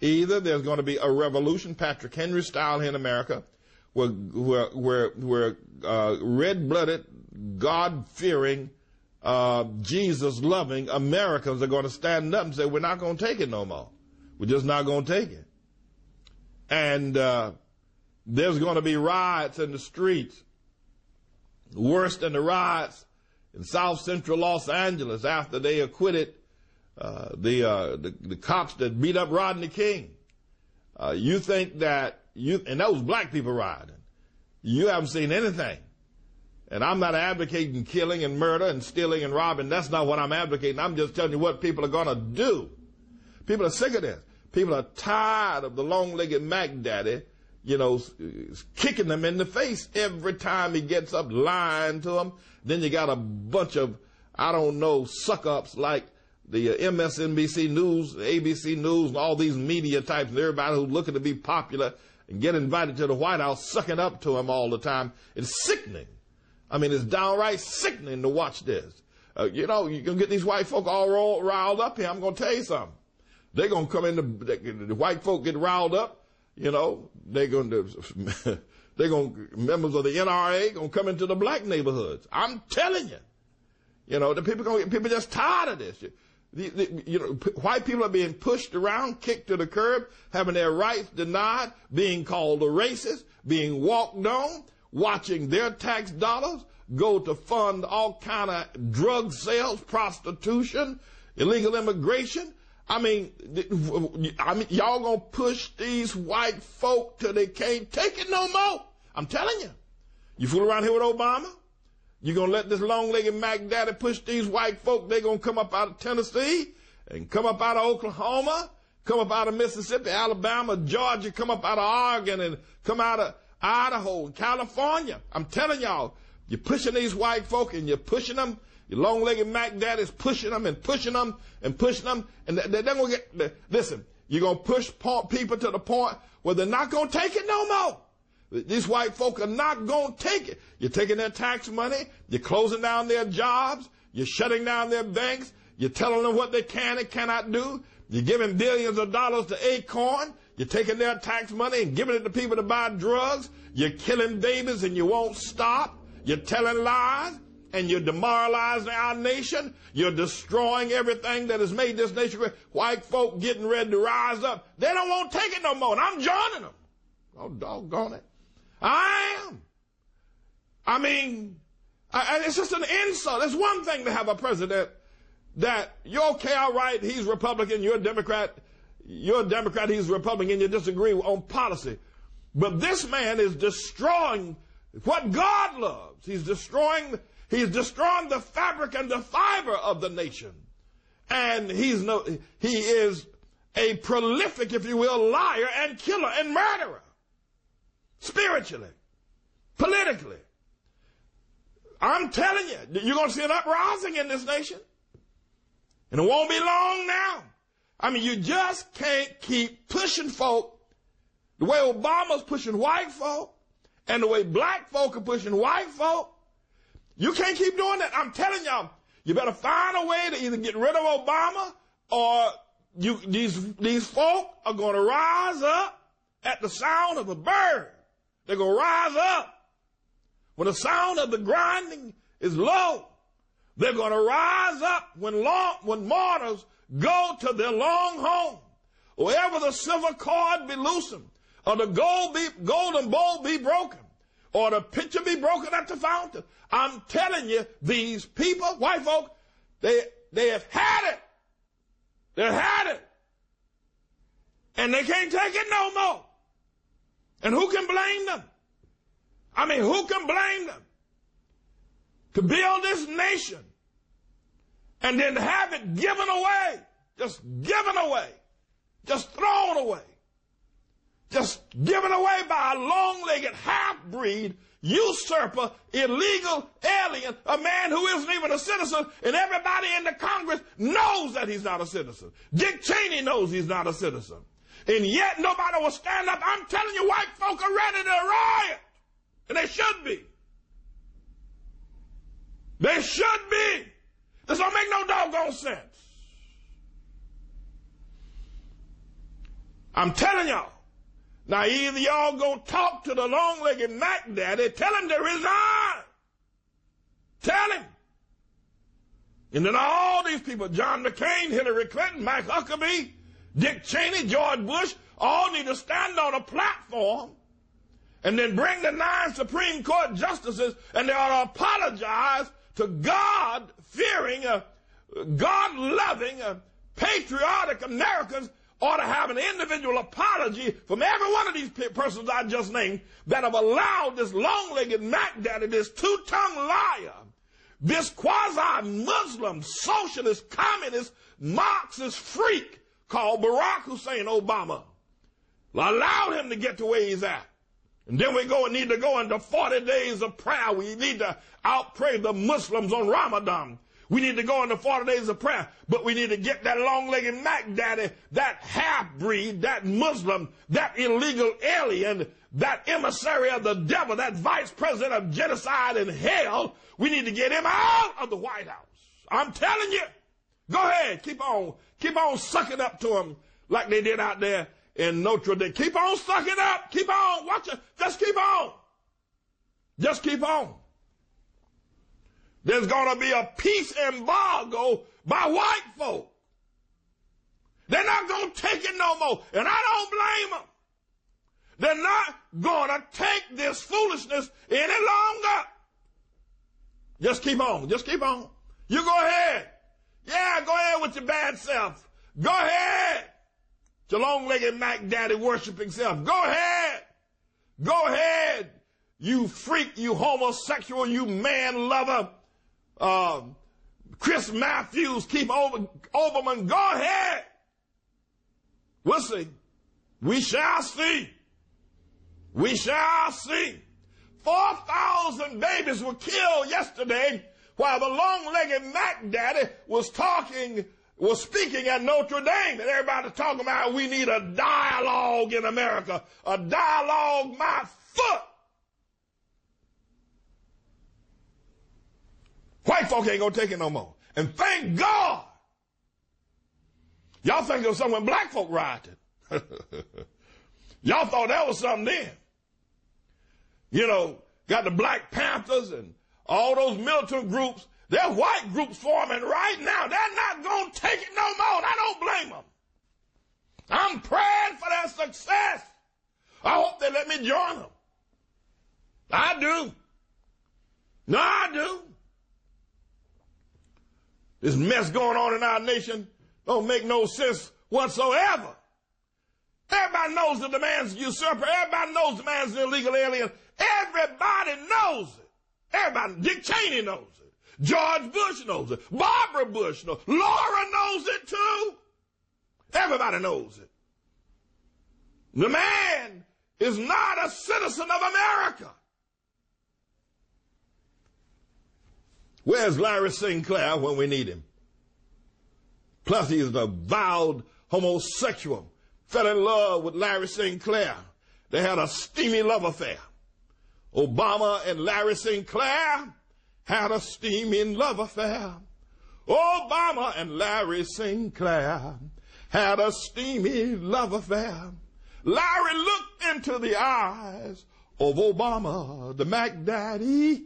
Either there's going to be a revolution, Patrick Henry style here in America, where red-blooded, God-fearing, Jesus-loving Americans are going to stand up and say, we're not going to take it no more. We're just not going to take it. And there's going to be riots in the streets, worse than the riots in South Central Los Angeles after they acquitted the cops that beat up Rodney King. You think that and that was black people rioting. You haven't seen anything. And I'm not advocating killing and murder and stealing and robbing. That's not what I'm advocating. I'm just telling you what people are going to do. People are sick of this. People are tired of the long-legged Mack Daddy, kicking them in the face every time he gets up, lying to them. Then you got a bunch of, suck-ups like the MSNBC News, ABC News, and all these media types, and everybody who's looking to be popular and get invited to the White House, sucking up to him all the time. It's sickening. I mean, it's downright sickening to watch this. You can get these white folk all riled up here. I'm going to tell you something. They're going to come in, the white folk get riled up, they're going to, members of the NRA going to come into the black neighborhoods. I'm telling you. The people just tired of this. White people are being pushed around, kicked to the curb, having their rights denied, being called a racist, being walked on, watching their tax dollars go to fund all kind of drug sales, prostitution, illegal immigration. I mean, y'all gonna push these white folk till they can't take it no more. I'm telling you. You fool around here with Obama? You gonna let this long-legged Mack Daddy push these white folk? They gonna come up out of Tennessee and come up out of Oklahoma, come up out of Mississippi, Alabama, Georgia, come up out of Oregon, and come out of Idaho, California. I'm telling y'all, you're pushing these white folk and you're pushing them. Your long-legged Mack Daddy's pushing them and pushing them and pushing them. And they're going to get, listen, you're going to push people to the point where they're not going to take it no more. These white folk are not going to take it. You're taking their tax money. You're closing down their jobs. You're shutting down their banks. You're telling them what they can and cannot do. You're giving billions of dollars to Acorn. You're taking their tax money and giving it to people to buy drugs. You're killing babies and you won't stop. You're telling lies and you're demoralizing our nation. You're destroying everything that has made this nation great. White folk getting ready to rise up. They don't want to take it no more, and I'm joining them. Oh, doggone it. I am. I mean, it's just an insult. It's one thing to have a president that you're okay, all right, he's Republican, you're a Democrat, he's Republican, you disagree on policy. But this man is destroying what God loves. He's destroying the fabric and the fiber of the nation. And he is a prolific, if you will, liar and killer and murderer. Spiritually, politically. I'm telling you, you're going to see an uprising in this nation. And it won't be long now. I mean, you just can't keep pushing folk the way Obama's pushing white folk and the way black folk are pushing white folk. You can't keep doing that. I'm telling y'all, you better find a way to either get rid of Obama or these folk are going to rise up at the sound of a bird. They're going to rise up when the sound of the grinding is low. They're going to rise up when mourners go to their long home. Wherever the silver cord be loosened, or the golden bowl be broken, or the pitcher be broken at the fountain. I'm telling you, these people, white folk, they have had it. They've had it. And they can't take it no more. And who can blame them? I mean, who can blame them? To build this nation and then have it given away, just given away, just thrown away, just given away by a long-legged half-breed, usurper, illegal alien, a man who isn't even a citizen, and everybody in the Congress knows that he's not a citizen. Dick Cheney knows he's not a citizen. And yet nobody will stand up. I'm telling you, white folk are ready to riot. And they should be. They should be. This don't make no doggone sense. I'm telling y'all. Now, either y'all go talk to the long-legged Mack Daddy, tell him to resign. Tell him. And then all these people, John McCain, Hillary Clinton, Mike Huckabee, Dick Cheney, George Bush, all need to stand on a platform and then bring the 9 Supreme Court justices, and they ought to apologize to God-fearing, God-loving, patriotic Americans ought to have an individual apology from every one of these persons I just named that have allowed this long-legged Mack Daddy, this two-tongued liar, this quasi-Muslim, socialist, communist, Marxist freak called Barack Hussein Obama, allowed him to get to where he's at. And then we need to go into 40 days of prayer. We need to outpray the Muslims on Ramadan. We need to go into 40 days of prayer, but we need to get that long-legged Mack Daddy, that half-breed, that Muslim, that illegal alien, that emissary of the devil, that vice president of genocide and hell. We need to get him out of the White House. I'm telling you. Go ahead. Keep on sucking up to him like they did out there in Notre Dame. Keep on sucking up. Keep on. Watch it. Just keep on. Just keep on. There's going to be a peace embargo by white folk. They're not going to take it no more. And I don't blame them. They're not going to take this foolishness any longer. Just keep on. Just keep on. You go ahead. Yeah, go ahead with your bad self. Go ahead. Your long-legged Mack Daddy worshiping self. Go ahead. Go ahead. You freak, you homosexual, you man lover. Chris Matthews, Keith Olbermann, go ahead. We'll see. We shall see. We shall see. 4,000 babies were killed yesterday while the long-legged Mack Daddy was speaking at Notre Dame. And everybody's talking about we need a dialogue in America. A dialogue, my foot. White folk ain't going to take it no more. And thank God. Y'all think it was something when black folk rioted. Y'all thought that was something then. You know, got the Black Panthers and all those militant groups. There are white groups forming right now. They're not going to take it no more. I don't blame them. I'm praying for their success. I hope they let me join them. I do. No, I do. This mess going on in our nation don't make no sense whatsoever. Everybody knows that the man's a usurper. Everybody knows the man's an illegal alien. Everybody knows it. Everybody. Dick Cheney knows it. George Bush knows it. Barbara Bush knows it. Laura knows it too. Everybody knows it. The man is not a citizen of America. Where's Larry Sinclair when we need him? Plus, he's a vowed homosexual. Fell in love with Larry Sinclair. They had a steamy love affair. Obama and Larry Sinclair had a steaming love affair. Obama and Larry Sinclair had a steamy love affair. Larry looked into the eyes of Obama, the Mack Daddy,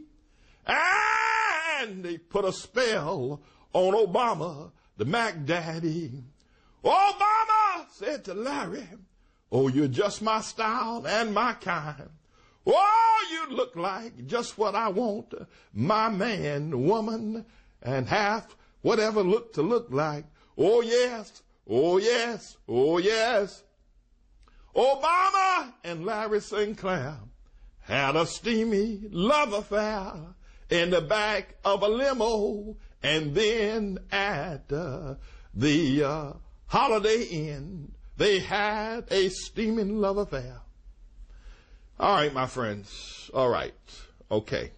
and they put a spell on Obama, the Mack Daddy. Obama said to Larry, oh, you're just my style and my kind. Oh, you look like just what I want, my man, woman, and half whatever look to look like. Oh, yes, oh, yes, oh, yes. Obama and Larry Sinclair had a steamy love affair in the back of a limo, and then at the Holiday Inn, they had a steaming love affair. All right, my friends. All right. Okay.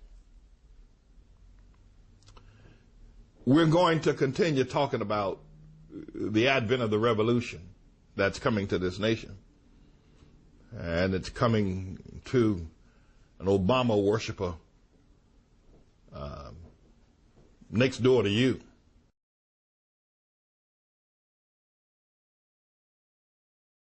We're going to continue talking about the advent of the revolution that's coming to this nation. And it's coming to an Obama worshiper next door to you.